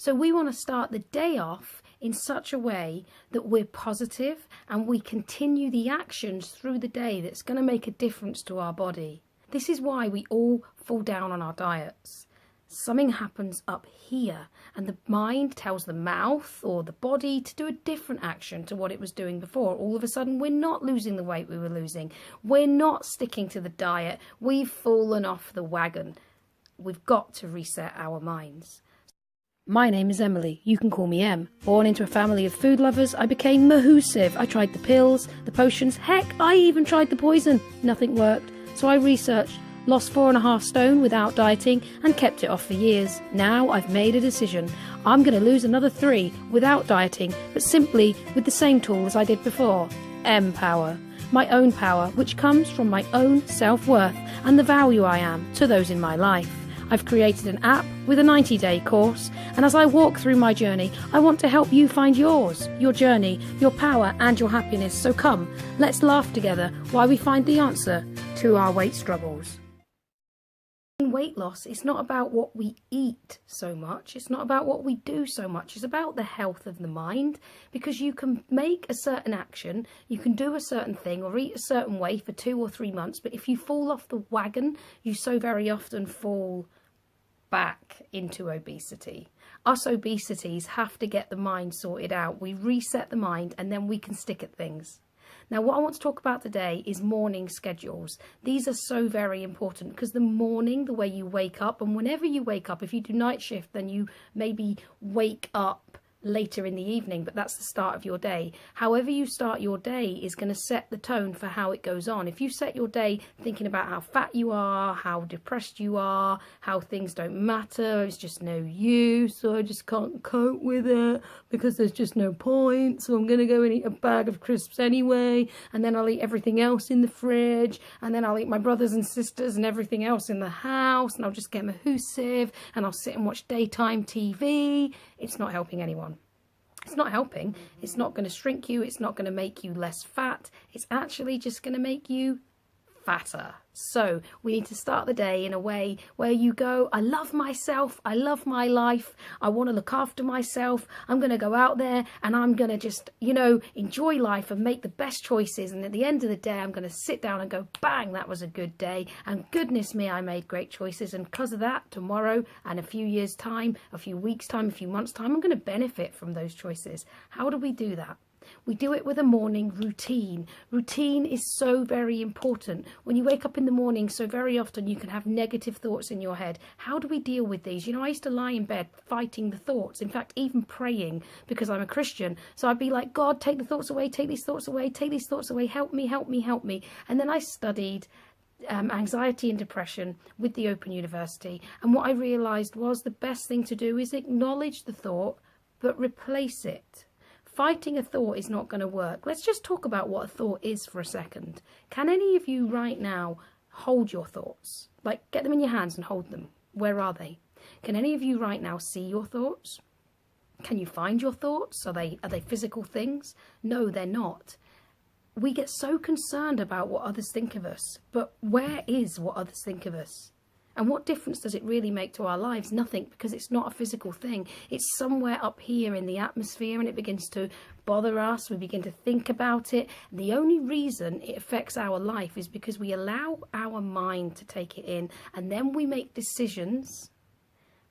So we want to start the day off in such a way that we're positive and we continue the actions through the day that's going to make a difference to our body. This is why we all fall down on our diets. Something happens up here and the mind tells the mouth or the body to do a different action to what it was doing before. All of a sudden, we're not losing the weight we were losing. We're not sticking to the diet. We've fallen off the wagon. We've got to reset our minds. My name is Emily. You can call me Em. Born into a family of food lovers, I became mahoosive. I tried the pills, the potions. Heck, I even tried the poison. Nothing worked. So I researched, lost 4.5 stone without dieting and kept it off for years. Now I've made a decision. I'm going to lose another 3 without dieting, but simply with the same tools I did before. M-Power. My own power, which comes from my own self-worth and the value I am to those in my life. I've created an app with a 90-day course, and as I walk through my journey, I want to help you find yours, your journey, your power and your happiness. So come, let's laugh together while we find the answer to our weight struggles. Weight loss, it's not about what we eat so much, it's not about what we do so much, it's about the health of the mind, because you can make a certain action, you can do a certain thing or eat a certain way for 2 or 3 months, but if you fall off the wagon, you so very often fall back into obesity. Us obesities have to get the mind sorted out. We reset the mind and then we can stick at things. Now, what I want to talk about today is morning schedules. These are so very important because the morning, the way you wake up, and whenever you wake up, if you do night shift, then you maybe wake up later in the evening, but that's the start of your day. However you start your day is going to set the tone for how it goes on. If you set your day thinking about how fat you are, how depressed you are, how things don't matter, it's just no use, so I just can't cope with it because there's just no point, so I'm going to go and eat a bag of crisps anyway, and then I'll eat everything else in the fridge, and then I'll eat my brothers and sisters and everything else in the house, and I'll just get mahoosive, and I'll sit and watch daytime TV. It's not helping anyone. It's not helping. It's not going to shrink you. It's not going to make you less fat. It's actually just going to make you fatter. So we need to start the day in a way where you go, I love myself, I love my life, I want to look after myself, I'm going to go out there and I'm going to just, enjoy life and make the best choices, and at the end of the day I'm going to sit down and go, bang, that was a good day, and goodness me, I made great choices, and because of that, tomorrow and a few years time, a few weeks time, a few months time, I'm going to benefit from those choices. How do we do that? We do it with a morning routine. Routine is so very important. When you wake up in the morning, so very often you can have negative thoughts in your head. How do we deal with these? I used to lie in bed fighting the thoughts. In fact, even praying, because I'm a Christian. So I'd be like, God, take the thoughts away, take these thoughts away, take these thoughts away, help me, help me, help me. And then I studied anxiety and depression with the Open University. And what I realised was the best thing to do is acknowledge the thought, but replace it. Fighting a thought is not going to work. Let's just talk about what a thought is for a second. Can any of you right now hold your thoughts? Like, get them in your hands and hold them. Where are they? Can any of you right now see your thoughts? Can you find your thoughts? Are they physical things? No, they're not. We get so concerned about what others think of us, but where is what others think of us? And what difference does it really make to our lives? Nothing, because it's not a physical thing. It's somewhere up here in the atmosphere, and it begins to bother us. We begin to think about it. The only reason it affects our life is because we allow our mind to take it in, and then we make decisions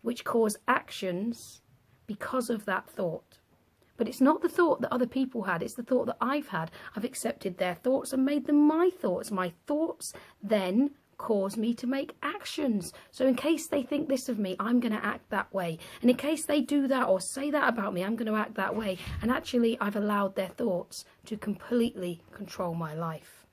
which cause actions because of that thought. But it's not the thought that other people had, it's the thought that I've had. I've accepted their thoughts and made them my thoughts. My thoughts then cause me to make actions. So in case they think this of me, I'm going to act that way. And in case they do that or say that about me, I'm going to act that way. And actually, I've allowed their thoughts to completely control my life.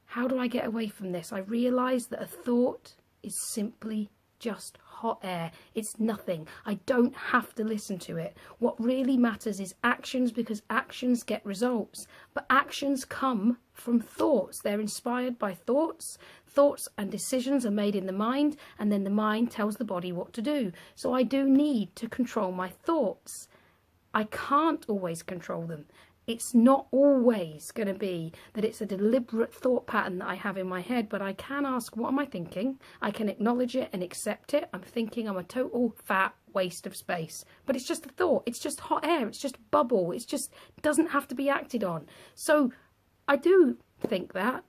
How do I get away from this? I realise that a thought is simply just hot air. It's nothing. I don't have to listen to it. What really matters is actions, because actions get results. But actions come from thoughts. They're inspired by thoughts. Thoughts and decisions are made in the mind, and then the mind tells the body what to do. So I do need to control my thoughts. I can't always control them. It's not always going to be that it's a deliberate thought pattern that I have in my head, but I can ask, what am I thinking? I can acknowledge it and accept it. I'm thinking I'm a total fat waste of space. But it's just a thought. It's just hot air. It's just bubble. It's just doesn't have to be acted on. So I do think that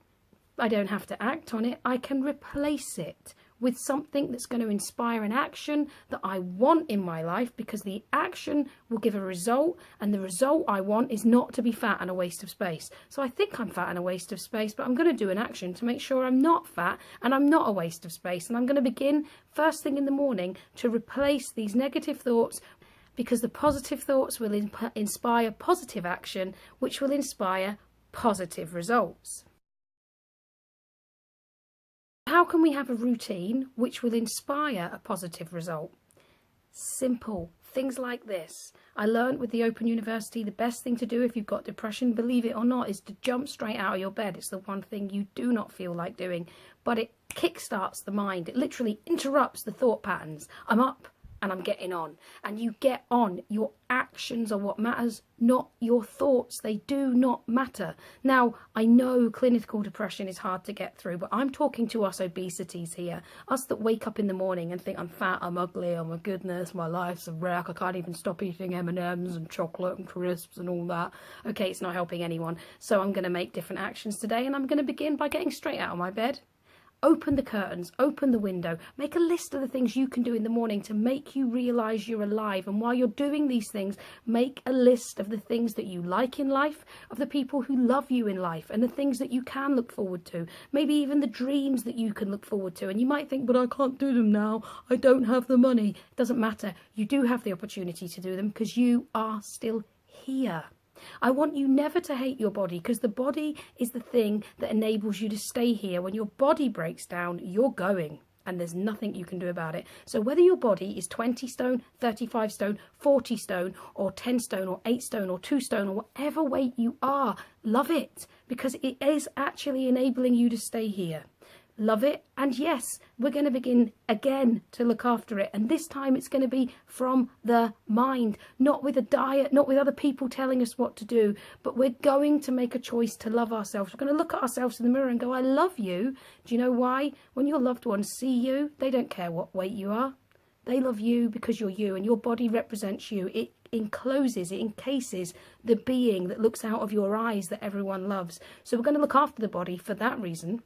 I don't have to act on it. I can replace it with something that's going to inspire an action that I want in my life, because the action will give a result, and the result I want is not to be fat and a waste of space. So I think I'm fat and a waste of space, but I'm going to do an action to make sure I'm not fat and I'm not a waste of space. And I'm going to begin first thing in the morning to replace these negative thoughts, because the positive thoughts will inspire positive action, which will inspire positive results. How can we have a routine which will inspire a positive result? Simple. Things like this. I learned with the Open University, the best thing to do if you've got depression, believe it or not, is to jump straight out of your bed. It's the one thing you do not feel like doing, but it kickstarts the mind. It literally interrupts the thought patterns. I'm up and I'm getting on. And you get on. Your actions are what matters, not your thoughts. They do not matter. Now, I know clinical depression is hard to get through, but I'm talking to us obesities here. Us that wake up in the morning and think, I'm fat, I'm ugly, oh my goodness, my life's a wreck, I can't even stop eating M&Ms and chocolate and crisps and all that. Okay, it's not helping anyone. So I'm going to make different actions today, and I'm going to begin by getting straight out of my bed. Open the curtains, open the window, make a list of the things you can do in the morning to make you realise you're alive. And while you're doing these things, make a list of the things that you like in life, of the people who love you in life, and the things that you can look forward to. Maybe even the dreams that you can look forward to. And you might think, but I can't do them now. I don't have the money. It doesn't matter. You do have the opportunity to do them, because you are still here. I want you never to hate your body, because the body is the thing that enables you to stay here. When your body breaks down, you're going, and there's nothing you can do about it. So whether your body is 20 stone, 35 stone, 40 stone, or 10 stone, or 8 stone, or 2 stone, or whatever weight you are, love it, because it is actually enabling you to stay here. Love it. And yes, we're going to begin again to look after it. And this time it's going to be from the mind, not with a diet, not with other people telling us what to do, but we're going to make a choice to love ourselves. We're going to look at ourselves in the mirror and go, I love you. Do you know why? When your loved ones see you, they don't care what weight you are. They love you because you're you, and your body represents you. It encloses, it encases the being that looks out of your eyes that everyone loves. So we're going to look after the body for that reason.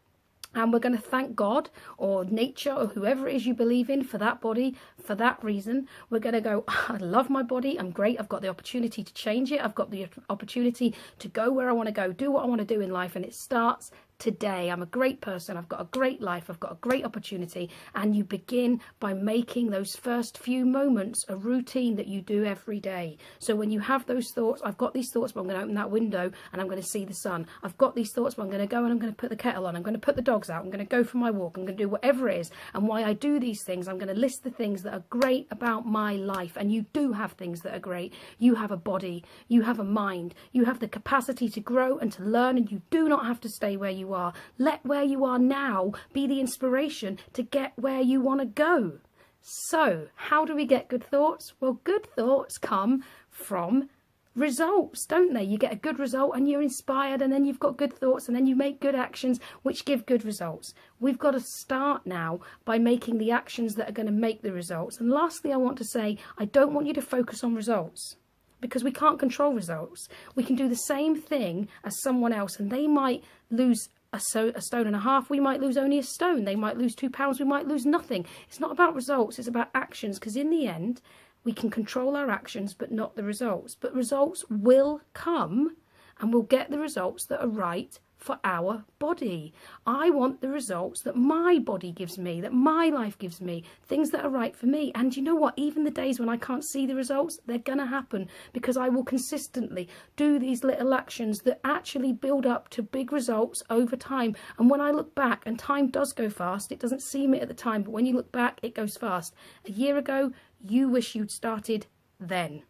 And we're going to thank God or nature or whoever it is you believe in for that body, for that reason. We're going to go, I love my body. I'm great. I've got the opportunity to change it. I've got the opportunity to go where I want to go, do what I want to do in life. And it starts today. I'm a great person. I've got a great life. I've got a great opportunity. And you begin by making those first few moments a routine that you do every day. So when you have those thoughts, I've got these thoughts, but I'm going to open that window and I'm going to see the sun. I've got these thoughts, but I'm going to go and I'm going to put the kettle on. I'm going to put the dogs out. I'm going to go for my walk. I'm going to do whatever it is. And why I do these things, I'm going to list the things that are great about my life. And you do have things that are great. You have a body. You have a mind. You have the capacity to grow and to learn, and you do not have to stay where you are. Let where you are now be the inspiration to get where you want to go. So, how do we get good thoughts? Well, good thoughts come from results, don't they? You get a good result and you're inspired, and then you've got good thoughts, and then you make good actions which give good results. We've got to start now by making the actions that are going to make the results. And lastly, I want to say, I don't want you to focus on results, because we can't control results. We can do the same thing as someone else, and they might lose a stone and a half. We might lose only a stone. They might lose 2 pounds. We might lose nothing. It's not about results. It's about actions, because in the end, we can control our actions, but not the results. But results will come, and we'll get the results that are right for our body. I want the results that my body gives me, that my life gives me, things that are right for me. And you know what? Even the days when I can't see the results, they're going to happen, because I will consistently do these little actions that actually build up to big results over time. And when I look back, and time does go fast, it doesn't seem it at the time, but when you look back, it goes fast. A year ago, you wish you'd started then.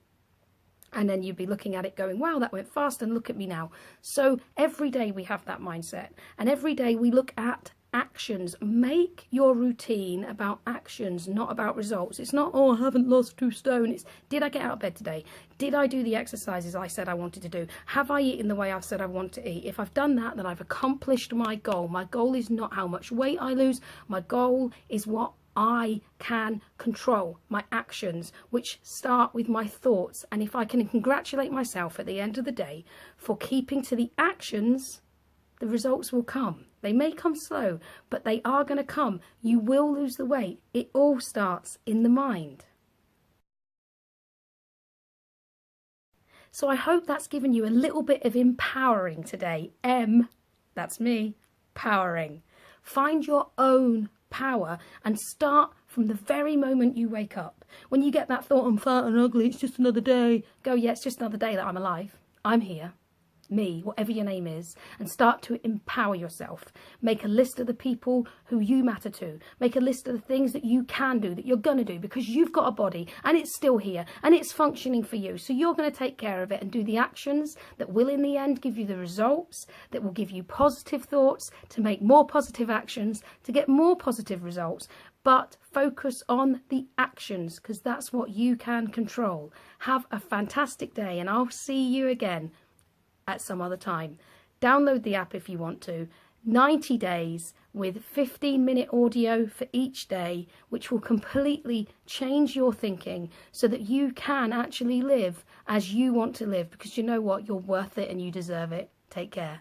And then you'd be looking at it going, wow, that went fast, and look at me now. So every day we have that mindset. And every day we look at actions. Make your routine about actions, not about results. It's not, oh, I haven't lost 2 stone. It's, did I get out of bed today? Did I do the exercises I said I wanted to do? Have I eaten the way I've said I want to eat? If I've done that, then I've accomplished my goal. My goal is not how much weight I lose. My goal is what I can control my actions, which start with my thoughts. And if I can congratulate myself at the end of the day for keeping to the actions, the results will come. They may come slow, but they are going to come. You will lose the weight. It all starts in the mind. So I hope that's given you a little bit of empowering today. That's me, powering. Find your own power and start from the very moment you wake up. When you get that thought, I'm fat and ugly, it's just another day, go, yeah, it's just another day that I'm alive. I'm here. Me, whatever your name is, and start to empower yourself. Make a list of the people who you matter to. Make a list of the things that you can do, that you're going to do, because you've got a body and it's still here and it's functioning for you. So you're going to take care of it and do the actions that will in the end give you the results, that will give you positive thoughts, to make more positive actions, to get more positive results. But focus on the actions, because that's what you can control. Have a fantastic day, and I'll see you again at some other time. Download the app if you want to. 90 days with 15-minute audio for each day, which will completely change your thinking so that you can actually live as you want to live, because you know what? You're worth it and you deserve it. Take care.